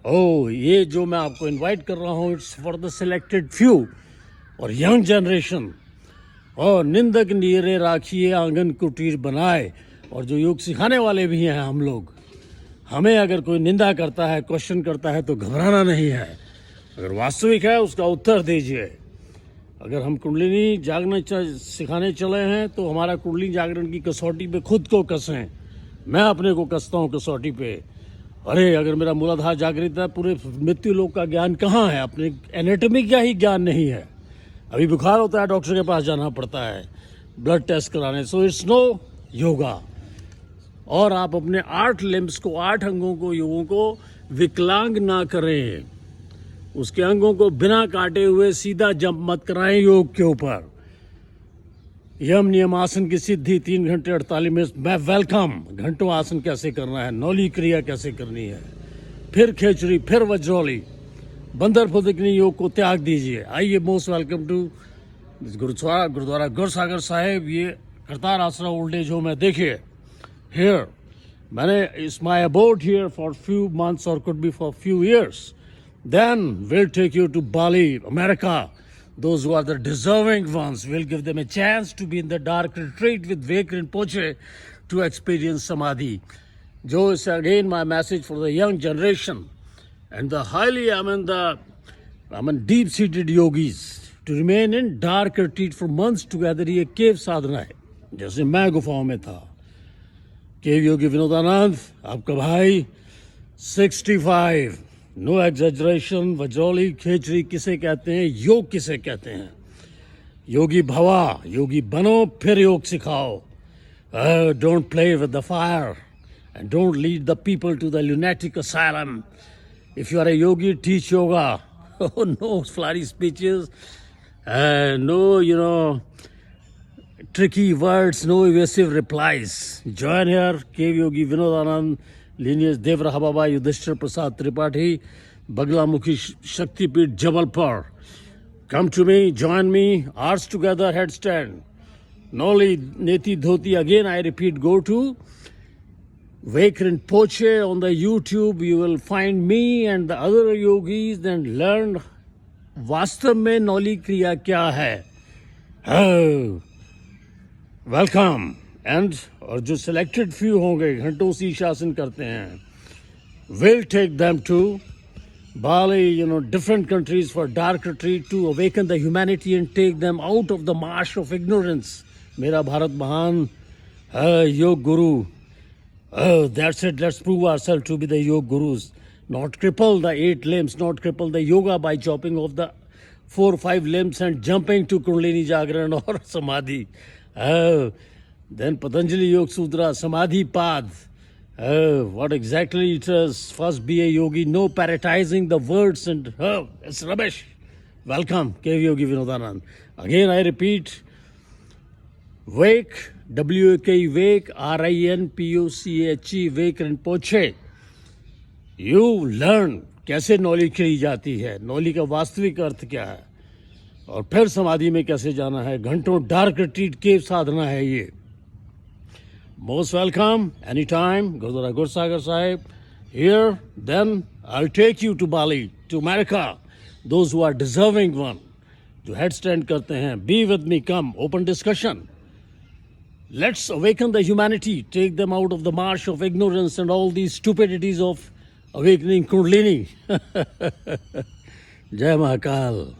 ये जो मैं आपको इनवाइट कर रहा हूँ, it's for the selected few और यंग जनरेशन। और निंदक नीरे राखिए आंगन कुटीर बनाए। और जो योग सिखाने वाले भी हैं हम लोग, हमें अगर कोई निंदा करता है, क्वेश्चन करता है तो घबराना नहीं है। अगर वास्तविक है उसका उत्तर दीजिए। अगर हम कुंडलिनी जागरण सिखाने चले हैं तो हमारा कुंडलिनी जागरण की कसौटी पे खुद को कसें। मैं अपने को कसता हूँ कसौटी पे। अरे अगर मेरा मूलाधार जागृत है, पूरे मृत्यु लोक का ज्ञान कहाँ है? अपने एनाटॉमी का ही ज्ञान नहीं है। अभी बुखार होता है, डॉक्टर के पास जाना पड़ता है ब्लड टेस्ट कराने। So it's no yoga. और आप अपने 8 लिम्स को, 8 अंगों को, योगों को विकलांग ना करें। उसके अंगों को बिना काटे हुए सीधा जंप मत कराएं योग के ऊपर। यम नियम आसन की सिद्धि 3 घंटे 48 मिनट मैं वेलकम। घंटों आसन कैसे करना है, नौली क्रिया कैसे करनी है, फिर खेचरी, फिर वज्रोली, बंदर फुदकनी योग को त्याग दीजिए। आइए, most welcome to Gurdwara Gursagar Sahib. ये करतार आसरा ओल्ड एज होम है। देखिए हियर, मैंने it's my about here for few months और could be for few years. Then we'll take you to Bali, America. Those who are the deserving ones, we'll give them a chance to be in the dark retreat with Vivek Rinpoche to experience Samadhi. Jo is again my message for the young generation and the highly, deep-seated yogis to remain in dark retreat for months together. ये केव साधना है, जैसे मैं गुफाओं में था। केव योगी विनोदानंद, आपका भाई, 65। No exaggeration. Vajroli, खेचरी किसे कहते हैं, योग किसे कहते हैं? योगी भवा, योगी बनो, फिर योग सिखाओ। Don't play with the fire and don't lead the people to the lunatic asylum. If you are a yogi, teach yoga. Oh, no flowery speeches, no, tricky words, no evasive replies. Join here, Cave Yogi Vinodanand, lineage Devra Baba, Yudhishthir Prasad Tripathi, Baglamukhi Shaktipeeth, Jabalpur. Come to me, join me, arms together, headstand. Noli Neti Dhoti, again I repeat, go to Vivek Rinpoche on the YouTube. You will find me and the other yogis and learn वास्तव में नौली क्रिया क्या है। Welcome. And और जो selected few होंगे, घंटों शीर्षासन करते हैं, will take them to Bali, different countries for dark retreat to awaken the humanity and take them out of the marsh of ignorance. मेरा भारत महान yoga guru. That's it. Let's prove ourselves to be the yoga gurus. Not cripple the 8 limbs, not cripple the yoga by chopping off the 4 or 5 limbs and jumping to Kundalini Jagran or Samadhi. Then Patanjali Yoga Sutra, Samadhi Path. What exactly it is? First be a yogi, no parrotizing the words and it's rubbish. Welcome, Cave Yogi Vinodanand. Again I repeat, Wake, W-A-K, Wake, R-I-N-P-O-C-H-E, Wake Rinpoche. You learn कैसे नौली खिली जाती है, नौली का वास्तविक अर्थ क्या है, और फिर समाधि में कैसे जाना है। घंटों डार्क रिट्रीट केव साधना है ये। Most welcome, anytime, Gurdwara Gursagar Sahib. Here, then I'll take you to Bali, to America. Those who are deserving one, जो headstand करते हैं, be with me, come, open discussion. Let's awaken the humanity, take them out of the marsh of ignorance and all these stupidities of awakening Kundalini. Jai Mahakal.